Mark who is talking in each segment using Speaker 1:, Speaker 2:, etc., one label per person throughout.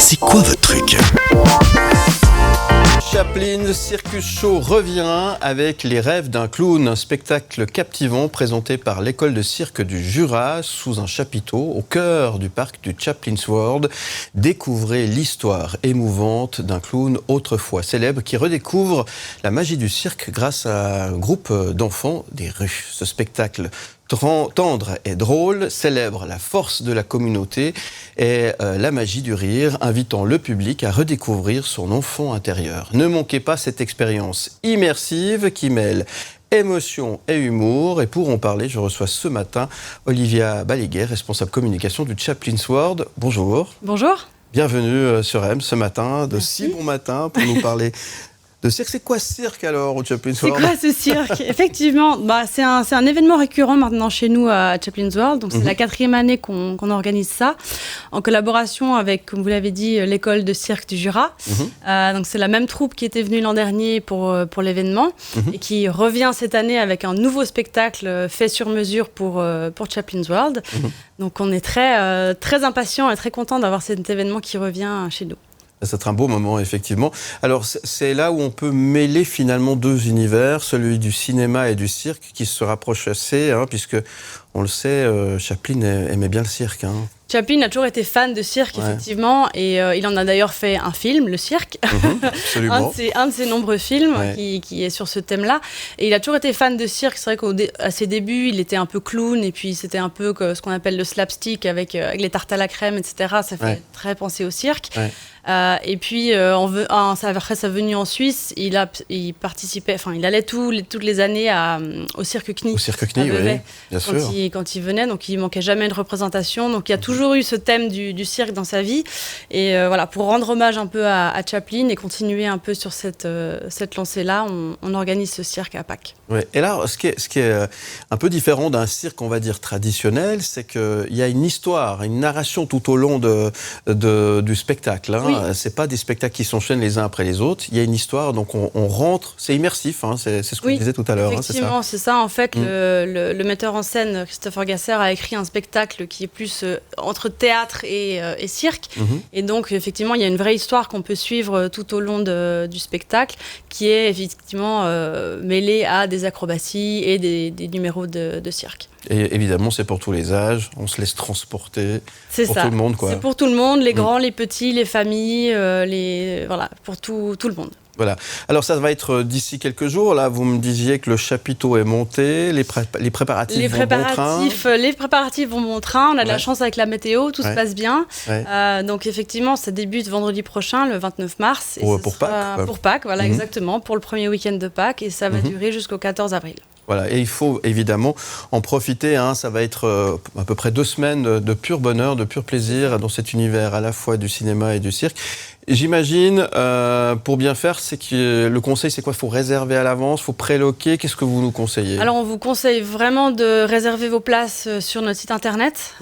Speaker 1: C'est quoi votre truc ?
Speaker 2: Chaplin Circus Show revient avec Les rêves d'un clown, un spectacle captivant présenté par l'école de cirque du Jura sous un chapiteau au cœur du parc du Chaplin's World. Découvrez l'histoire émouvante d'un clown autrefois célèbre qui redécouvre la magie du cirque grâce à un groupe d'enfants des rues. Ce spectacle tendre et drôle, célèbre la force de la communauté et la magie du rire, invitant le public à redécouvrir son enfant intérieur. Ne manquez pas cette expérience immersive qui mêle émotion et humour. Et pour en parler, je reçois ce matin Olivia Balaguer, responsable communication du Chaplin's World. Bonjour.
Speaker 3: Bonjour.
Speaker 2: Bienvenue sur M ce matin, de
Speaker 3: Merci.
Speaker 2: si bon matin, pour nous parler de cirque. C'est quoi ce cirque alors au Chaplin's World ?
Speaker 3: C'est quoi ce cirque ? Effectivement, c'est un événement récurrent maintenant chez nous à Chaplin's World. Donc c'est la 4e année qu'on organise ça, en collaboration avec, comme vous l'avez dit, l'école de cirque du Jura. Donc c'est la même troupe qui était venue l'an dernier pour l'événement et qui revient cette année avec un nouveau spectacle fait sur mesure pour Chaplin's World. Donc on est très impatients et très contents d'avoir cet événement qui revient chez nous.
Speaker 2: Ça va être un beau moment, effectivement. Alors, c'est là où on peut mêler finalement deux univers, celui du cinéma et du cirque, qui se rapprochent assez, puisque, on le sait, Chaplin aimait bien le cirque.
Speaker 3: Chaplin a toujours été fan de cirque, effectivement, et il en a d'ailleurs fait un film, Le Cirque,
Speaker 2: Absolument.
Speaker 3: un de ses nombreux films qui est sur ce thème-là. Et il a toujours été fan de cirque. C'est vrai qu'à ses débuts, il était un peu clown, et puis c'était un peu ce qu'on appelle le slapstick avec les tartes à la crème, etc. Ça fait très penser au cirque. Et puis, après sa venue en Suisse, il participait, il allait toutes les années au Cirque Knie.
Speaker 2: Au Cirque Knie, oui, bien sûr.
Speaker 3: Quand il venait, donc il manquait jamais de représentation. Donc il y a toujours eu ce thème du cirque dans sa vie. Et voilà, pour rendre hommage un peu à Chaplin et continuer un peu sur cette lancée-là, on organise ce cirque à Pâques.
Speaker 2: Ouais. Et là, ce qui est un peu différent d'un cirque, on va dire, traditionnel, c'est qu'il y a une histoire, une narration tout au long du spectacle. Oui. C'est pas des spectacles qui s'enchaînent les uns après les autres. Il y a une histoire, donc on rentre, c'est immersif, c'est ce qu'on disait tout à l'heure.
Speaker 3: Effectivement, c'est ça. En fait, le metteur en scène, Christopher Gasser, a écrit un spectacle qui est plus entre théâtre et cirque. Et donc, effectivement, il y a une vraie histoire qu'on peut suivre tout au long du spectacle, qui est effectivement mêlée à des acrobaties et des numéros de cirque.
Speaker 2: Et évidemment, c'est pour tous les âges, on se laisse transporter.
Speaker 3: C'est
Speaker 2: pour
Speaker 3: ça.
Speaker 2: Tout le monde, quoi.
Speaker 3: C'est pour tout le monde, les grands, les petits, les familles, pour tout le monde.
Speaker 2: Voilà. Alors ça va être d'ici quelques jours. Là, vous me disiez que le chapiteau est monté, les préparatifs vont bon train.
Speaker 3: Les préparatifs vont bon train. On a de la chance avec la météo, tout se passe bien. Donc effectivement, ça débute vendredi prochain, le 29 mars. Et
Speaker 2: pour Pâques.
Speaker 3: Pour Pâques, voilà, exactement, pour le premier week-end de Pâques. Et ça va durer jusqu'au 14 avril.
Speaker 2: Voilà, et il faut évidemment en profiter. Ça va être à peu près 2 semaines de pur bonheur, de pur plaisir dans cet univers à la fois du cinéma et du cirque. Et j'imagine, pour bien faire, c'est que le conseil, c'est quoi ? Il faut réserver à l'avance, il faut préloquer. Qu'est-ce que vous nous conseillez ?
Speaker 3: Alors, on vous conseille vraiment de réserver vos places sur notre site internet,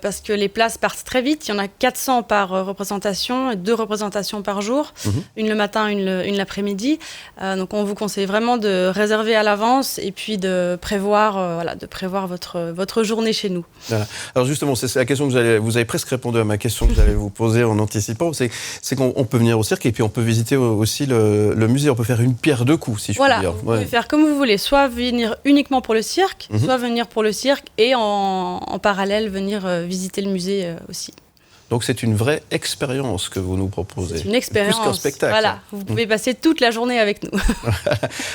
Speaker 3: parce que les places partent très vite. Il y en a 400 par représentation, 2 représentations par jour, une le matin, une l'après-midi. Donc, on vous conseille vraiment de réserver à l'avance et puis de prévoir votre journée chez nous.
Speaker 2: Voilà. Alors justement, c'est la question que vous avez presque répondu à ma question que j'allais vous poser en anticipant. C'est qu'on peut venir au cirque et puis on peut visiter aussi le musée. On peut faire une pierre deux coups, si je puis dire.
Speaker 3: Vous pouvez faire comme vous voulez. Soit venir uniquement pour le cirque, soit venir pour le cirque et en parallèle venir visiter le musée aussi.
Speaker 2: Donc c'est une vraie expérience que vous nous proposez.
Speaker 3: C'est une expérience.
Speaker 2: Plus qu'un spectacle.
Speaker 3: Voilà, vous pouvez passer toute la journée avec nous.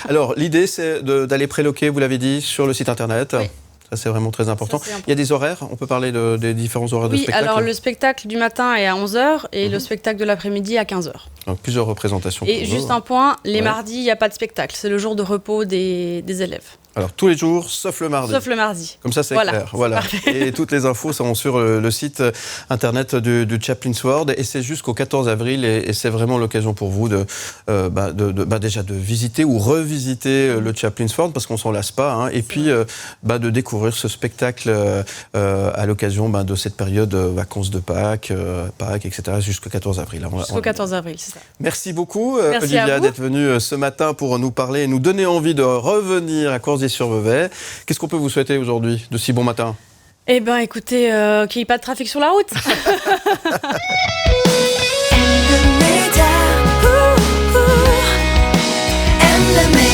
Speaker 2: Alors l'idée c'est d'aller préloquer, vous l'avez dit, sur le site internet.
Speaker 3: Oui.
Speaker 2: Ça, c'est vraiment très important. Il y a des horaires, on peut parler des différents horaires de spectacle.
Speaker 3: Oui, alors le spectacle du matin est à 11h et le spectacle de l'après-midi à 15h.
Speaker 2: Donc plusieurs représentations.
Speaker 3: Et juste un point, les mardis, il n'y a pas de spectacle. C'est le jour de repos des élèves.
Speaker 2: Alors tous les jours, sauf le mardi.
Speaker 3: Sauf le mardi.
Speaker 2: Comme ça, c'est clair. Voilà. Et toutes les infos sont sur le site internet du Chaplin's World. Et c'est jusqu'au 14 avril. Et c'est vraiment l'occasion pour vous déjà de visiter ou revisiter le Chaplin's World, parce qu'on s'en lasse pas. Et puis de découvrir ce spectacle à l'occasion de cette période vacances de Pâques, etc. jusqu'au 14 avril.
Speaker 3: Jusqu'au 14 avril, c'est ça.
Speaker 2: Merci beaucoup, Olivia, d'être venue ce matin pour nous parler et nous donner envie de revenir à Coursier-sur-Vevey. Qu'est-ce qu'on peut vous souhaiter aujourd'hui, de si bon matin ?
Speaker 3: Eh bien, écoutez, qu'il n'y ait pas de trafic sur la route.
Speaker 1: the man.